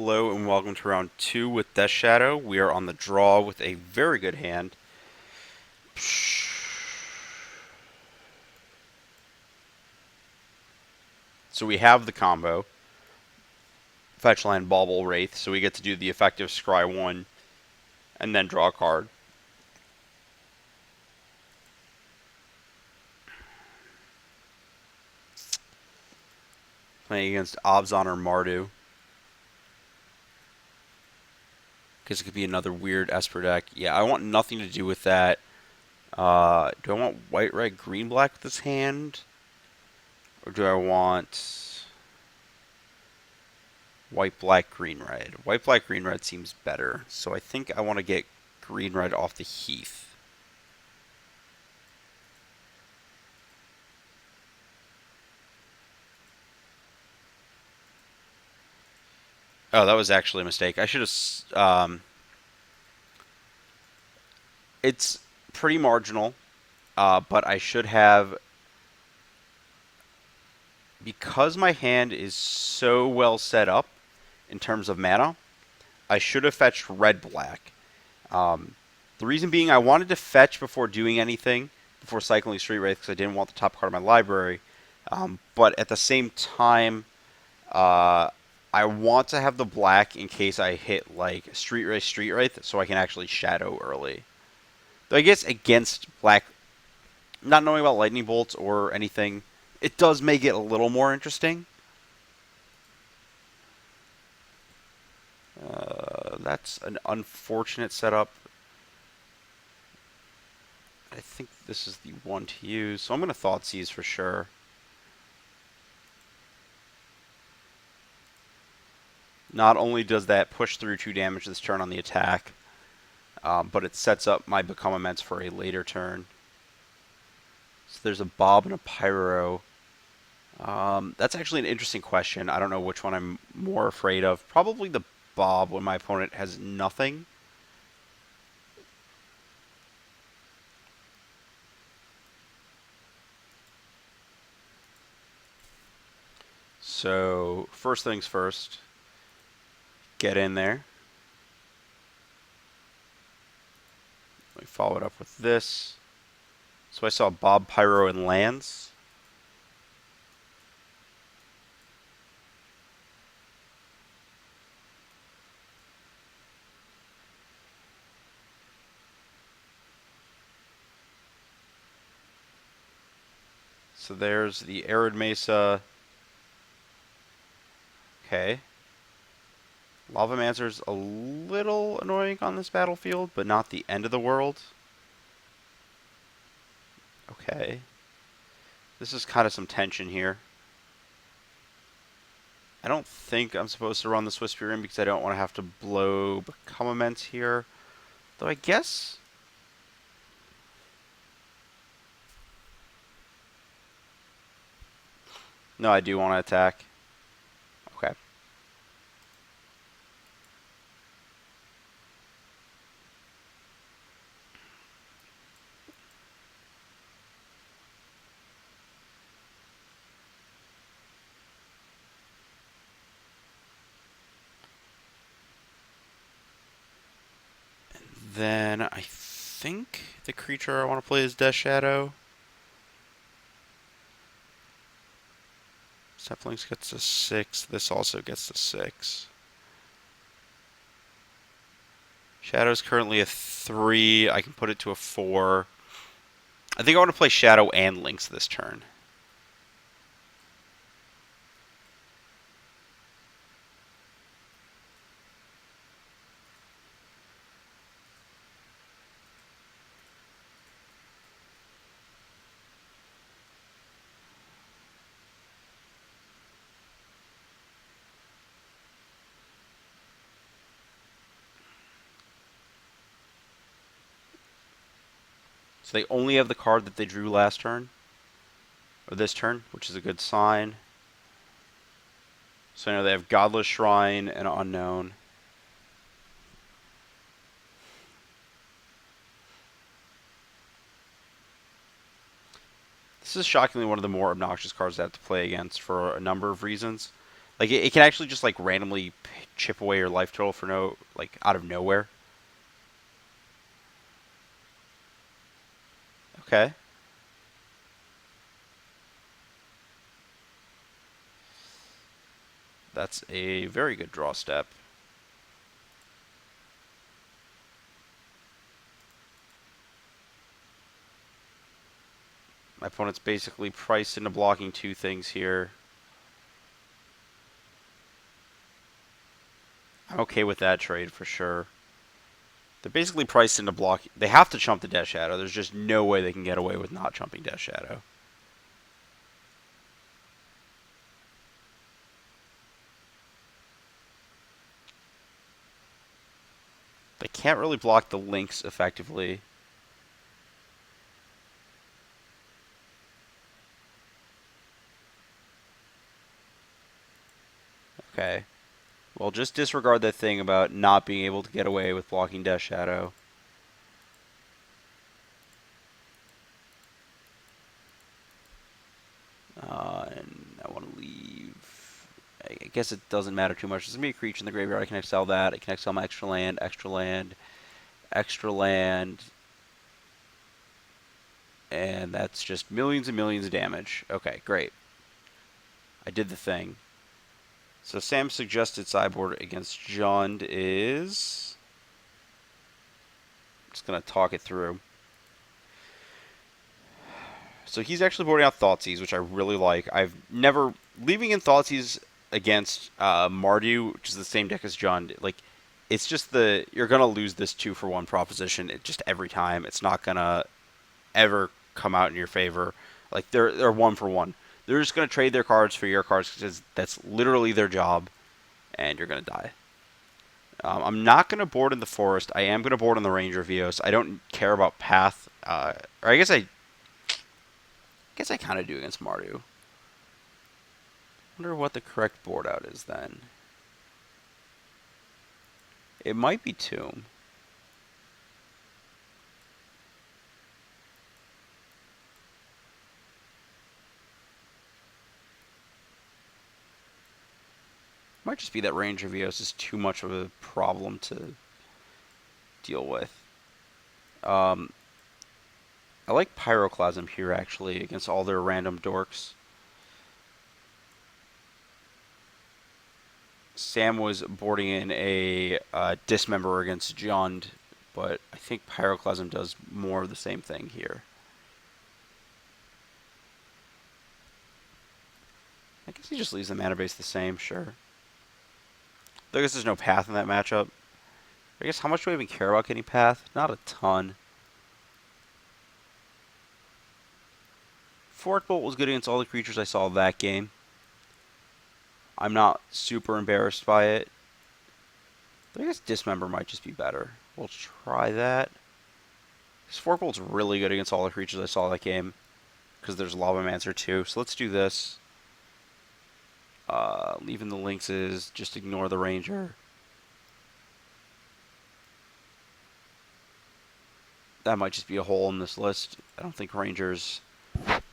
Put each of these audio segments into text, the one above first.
Hello and welcome to round 2 with Death Shadow. We are on the draw with a very good hand. So we have the combo. Fetch land, Bauble, Wraith. So we get to do the effective Scry 1 and then draw a card. Playing against Abzan or Mardu. Because it could be another weird Esper deck. Yeah, I want nothing to do with that. Do I want white, red, green, black with this hand? Or do I want white, black, green, red? White, black, green, red seems better. So I think I want to get green, red off the Heath. Oh, that was actually a mistake. I should have. It's pretty marginal, but I should have. Because my hand is so well set up in terms of mana, I should have fetched red black. The reason being, I wanted to fetch before doing anything, before cycling Street Wraith, because I didn't want the top card of my library. But at the same time, I want to have the black in case I hit like Street Wraith, so I can actually shadow early. Though I guess against black, not knowing about lightning bolts or anything, it does make it a little more interesting. That's an unfortunate setup. I think this is the one to use, so I'm going to Thoughtseize for sure. Not only does that push through 2 damage this turn on the attack, but it sets up my Become Immense for a later turn. So there's a Bob and a Pyro. That's actually an interesting question. I don't know which one I'm more afraid of. Probably the Bob when my opponent has nothing. So first things first, get in there. Let me follow it up with this. So I saw Bob, Pyro, and lands. So there's the Arid Mesa. Okay. Lavamancer's a little annoying on this battlefield, but not the end of the world. Okay. This is kind of some tension here. I don't think I'm supposed to run the Swiss Spear in because I don't want to have to blow Become Immense here. Though I guess... No, I do want to attack. Okay. Then I think the creature I want to play is Death Shadow. Zeppelings gets a 6. This also gets a 6. Shadow's currently a 3. I can put it to a 4. I think I want to play Shadow and Lynx this turn. So they only have the card that they drew last turn, or this turn, which is a good sign. So I know they have Godless Shrine and Unknown. This is shockingly one of the more obnoxious cards I have to play against for a number of reasons. Like it can actually just like randomly chip away your life total for no like out of nowhere. Okay. That's a very good draw step. My opponent's basically priced into blocking two things here. I'm okay with that trade for sure. They're basically priced into block. They have to chump the Death Shadow. There's just no way they can get away with not chumping Death Shadow. They can't really block the links effectively. Okay. Well, just disregard that thing about not being able to get away with blocking Death Shadow. And I want to leave. I guess it doesn't matter too much. There's going to be a creature in the graveyard. I can exile that. I can exile my extra land, extra land, extra land. And that's just millions and millions of damage. Okay, great. I did the thing. So Sam's suggested sideboard against Jund is... I'm just going to talk it through. So he's actually boarding out Thoughtseize, which I really like. I've never... Leaving in Thoughtseize against Mardu, which is the same deck as Jund, like, it's just the... You're going to lose this 2-for-1 proposition just every time. It's not going to ever come out in your favor. Like, they're 1-for-1. They're just going to trade their cards for your cards because that's literally their job, and you're going to die. I'm not going to board in the Forest. I am going to board on the Ranger Vios. I don't care about Path. Or I guess I kind of do against Mardu. Wonder what the correct board out is then. It might be Tomb. Might just be that Ranger Vios is too much of a problem to deal with. I like Pyroclasm here, actually, against all their random dorks. Sam was boarding in a Dismember against Jund, but I think Pyroclasm does more of the same thing here. I guess he just leaves the mana base the same, sure. I guess there's no Path in that matchup. I guess how much do I even care about getting Path? Not a ton. Fork Bolt was good against all the creatures I saw that game. I'm not super embarrassed by it. But I guess Dismember might just be better. We'll try that. This Fork Bolt's really good against all the creatures I saw that game. Because there's Lavamancer too. So let's do this. Leaving the links is just ignore the Ranger. That might just be a hole in this list. I don't think Ranger's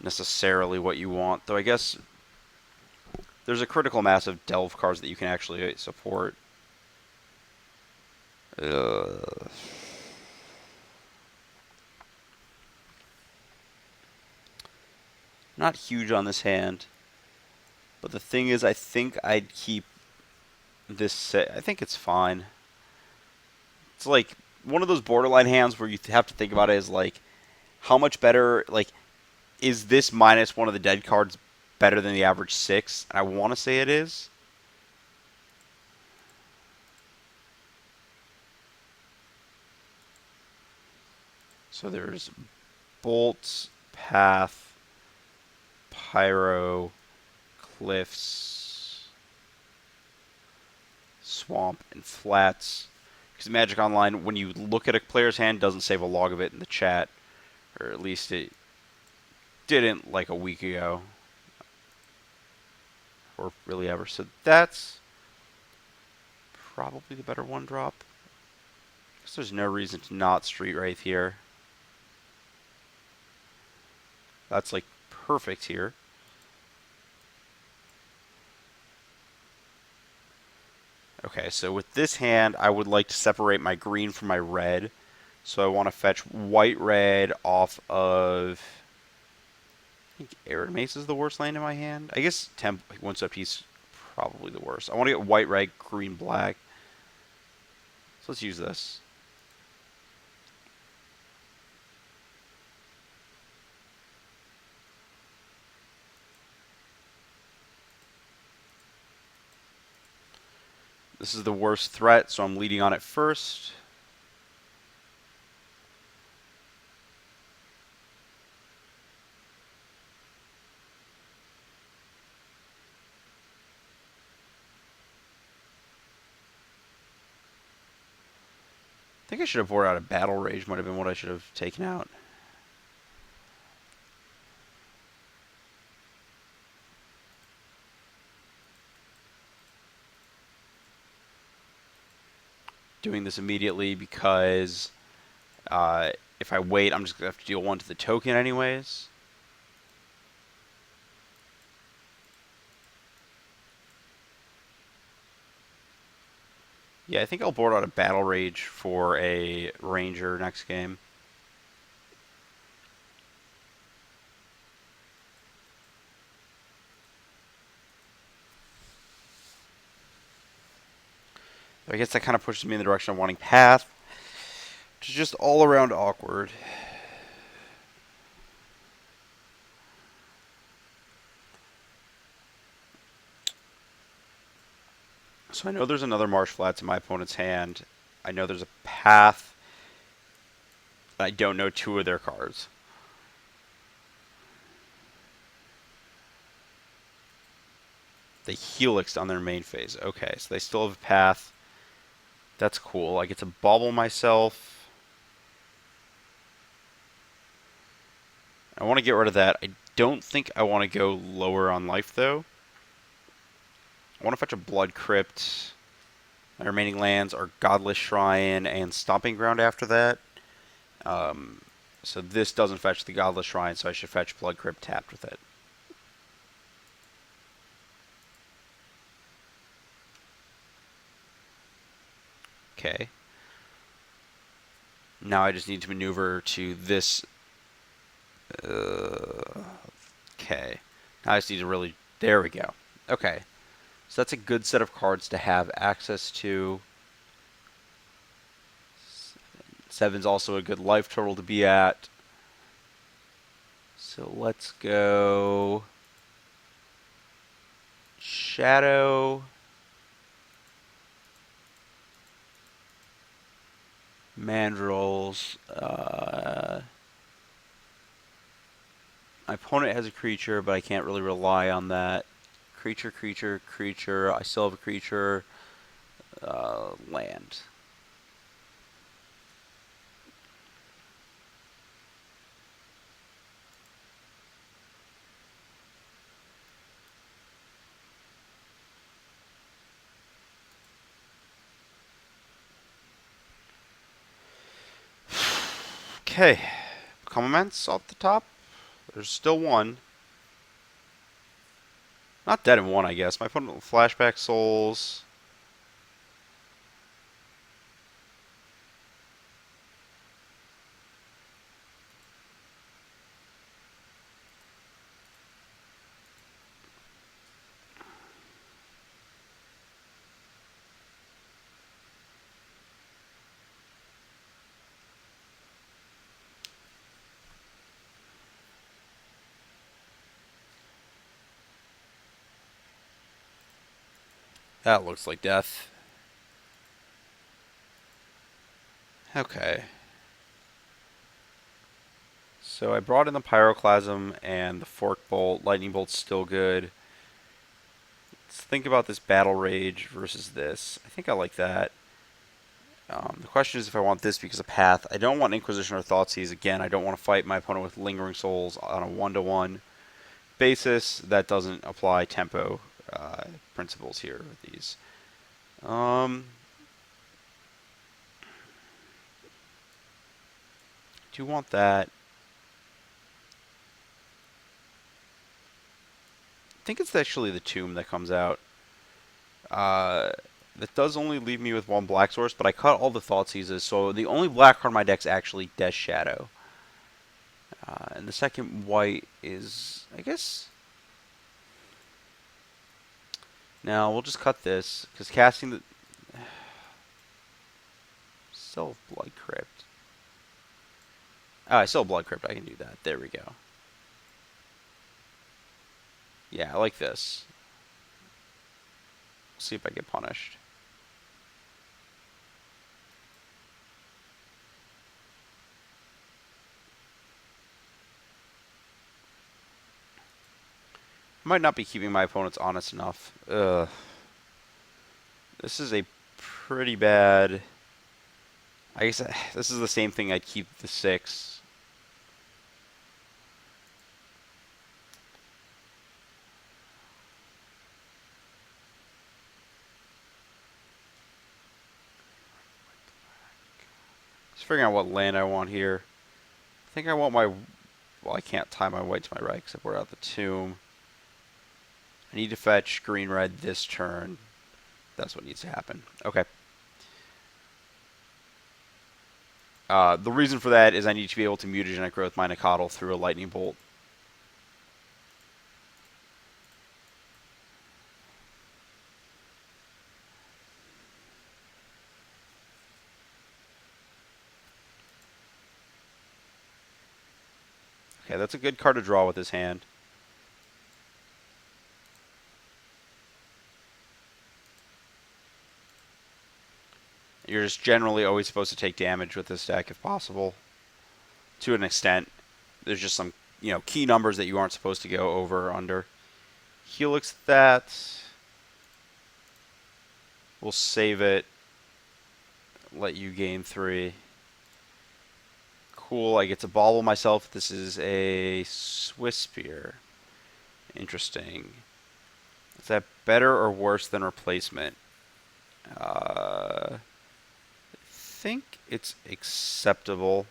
necessarily what you want. Though I guess there's a critical mass of Delve cards that you can actually support. Not huge on this hand. But the thing is, I think I'd keep this set. I think it's fine. It's like one of those borderline hands where you have to think about it as like, how much better, like, is this minus one of the dead cards better than the average 6? And I want to say it is. So there's Bolt, Path, Pyro, Cliffs, Swamp, and Flats. Because Magic Online, when you look at a player's hand, doesn't save a log of it in the chat. Or at least it didn't like a week ago. Or really ever. So that's probably the better one drop. Because there's no reason to not Street Wraith here. That's like perfect here. Okay, so with this hand, I would like to separate my green from my red. So I want to fetch white-red off of... I think Arid Mace is the worst land in my hand. I guess Temp once up piece probably the worst. I want to get white-red, green-black. So let's use this. This is the worst threat, so I'm leading on it first. I think I should have boarded out a Battle Rage, might have been what I should have taken out. Doing this immediately because if I wait, I'm just going to have to deal 1 to the token anyways. Yeah, I think I'll board out a Battle Rage for a Ranger next game. I guess that kind of pushes me in the direction of wanting Path, which is just all around awkward. So I know there's another Marsh Flats in my opponent's hand. I know there's a Path. I don't know 2 of their cards. They Helixed on their main phase. Okay, so they still have a Path. That's cool. I get to bobble myself. I want to get rid of that. I don't think I want to go lower on life, though. I want to fetch a Blood Crypt. My remaining lands are Godless Shrine and Stomping Ground after that. So this doesn't fetch the Godless Shrine, so I should fetch Blood Crypt tapped with it. Okay. Now I just need to maneuver to this. Okay. Now I just need to really... There we go. Okay. So that's a good set of cards to have access to. 7's also a good life total to be at. So let's go... Shadow... Mandrills. My opponent has a creature, but I can't really rely on that. Creature, creature, creature. I still have a creature. Land. Okay. Comments off the top. There's still one. Not dead in one, I guess. My opponent Flashback Souls. That looks like death. Okay. So I brought in the Pyroclasm and the Fork Bolt. Lightning Bolt's still good. Let's think about this Battle Rage versus this. I think I like that. The question is if I want this because of Path. I don't want Inquisition or Thoughtseize. Again, I don't want to fight my opponent with Lingering Souls on a 1-to-1 basis. That doesn't apply tempo principles here with these. Do you want that? I think it's actually the Tomb that comes out. That does only leave me with one black source, but I cut all the Thoughtseizes, so the only black card in my deck is actually Death Shadow. And the second white is, I guess... Now, we'll just cut this, because casting the... Still Blood Crypt. Oh, I still Blood Crypt, I can do that. There we go. Yeah, I like this. See if I get punished. I might not be keeping my opponents honest enough. Ugh. This is a pretty bad... I guess this is the same thing I'd keep the 6. Just figuring out what land I want here. I think I want my... Well, I can't tie my white to my right because I brought out the tomb. I need to fetch green-red this turn. That's what needs to happen. Okay. The reason for that is I need to be able to mutagenic growth my Nacatl through a lightning bolt. Okay, that's a good card to draw with his hand. You're just generally always supposed to take damage with this deck if possible. To an extent. There's just some, key numbers that you aren't supposed to go over or under. Helix that. We'll save it. Let you gain 3. Cool, I get to bobble myself. This is a Swiss Spear. Interesting. Is that better or worse than replacement? I think it's acceptable.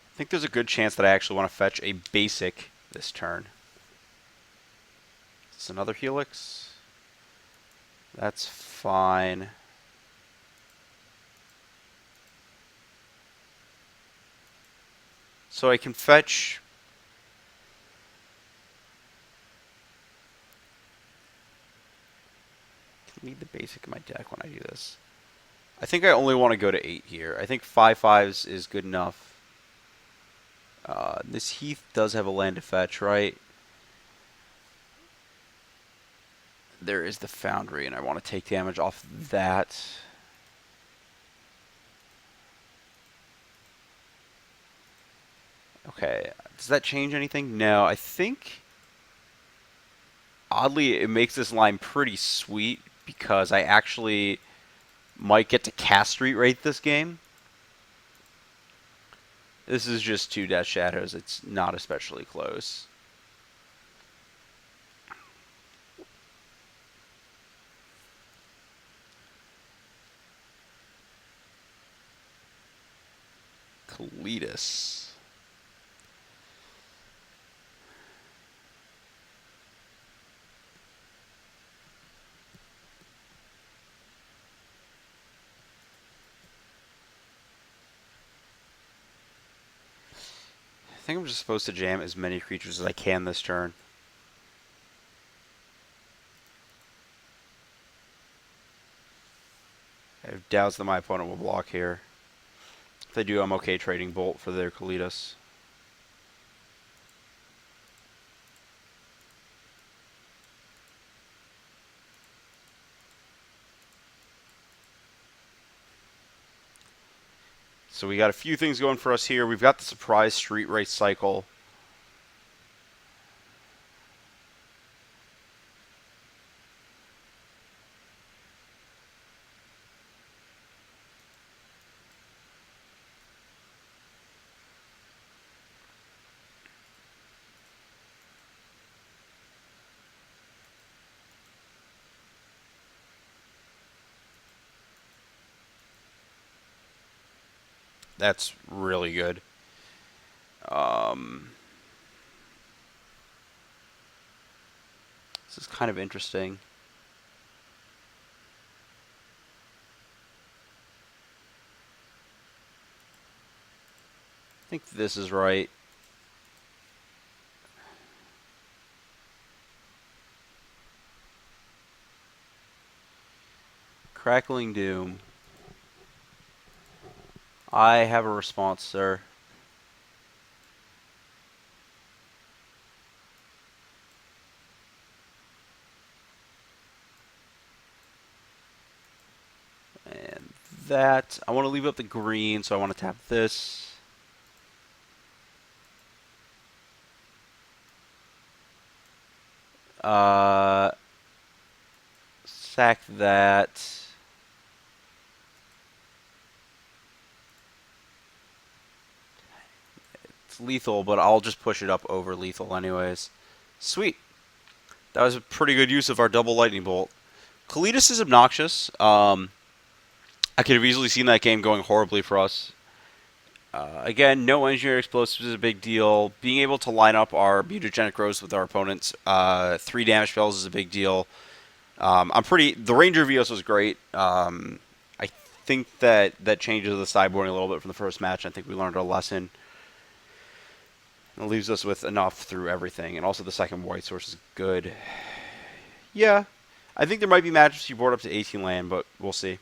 I think there's a good chance that I actually want to fetch a basic this turn. Is this another Helix? That's fine. So I can fetch... I need the basic in my deck when I do this. I think I only want to go to 8 here. I think 5/5s is good enough. This Heath does have a land to fetch, right? There is the Foundry, and I want to take damage off that. Okay, does that change anything? No, I think... Oddly, it makes this line pretty sweet, because I actually might get to cast Street Wraith this game. This is just 2 Death Shadows. It's not especially close. Cletus. I think I'm just supposed to jam as many creatures as I can this turn. I have doubts that my opponent will block here. If they do, I'm okay trading Bolt for their Kalitas. So we got a few things going for us here. We've got the surprise Street Race cycle. That's really good. This is kind of interesting. I think this is right. Crackling Doom. I have a response, sir. And that. I want to leave up the green, so I want to tap this. Sack that. It's lethal, but I'll just push it up over lethal anyways. Sweet. That was a pretty good use of our double lightning bolt. Kalidas is obnoxious. I could have easily seen that game going horribly for us. Again, no engineer explosives is a big deal. Being able to line up our mutagenic growths with our opponents, 3 damage spells is a big deal. The Ranger Vios was great. I think that changes the sideboarding a little bit from the first match. I think we learned our lesson. It leaves us with enough through everything, and also the second white source is good. Yeah, I think there might be matchups you board up to 18 land, but we'll see.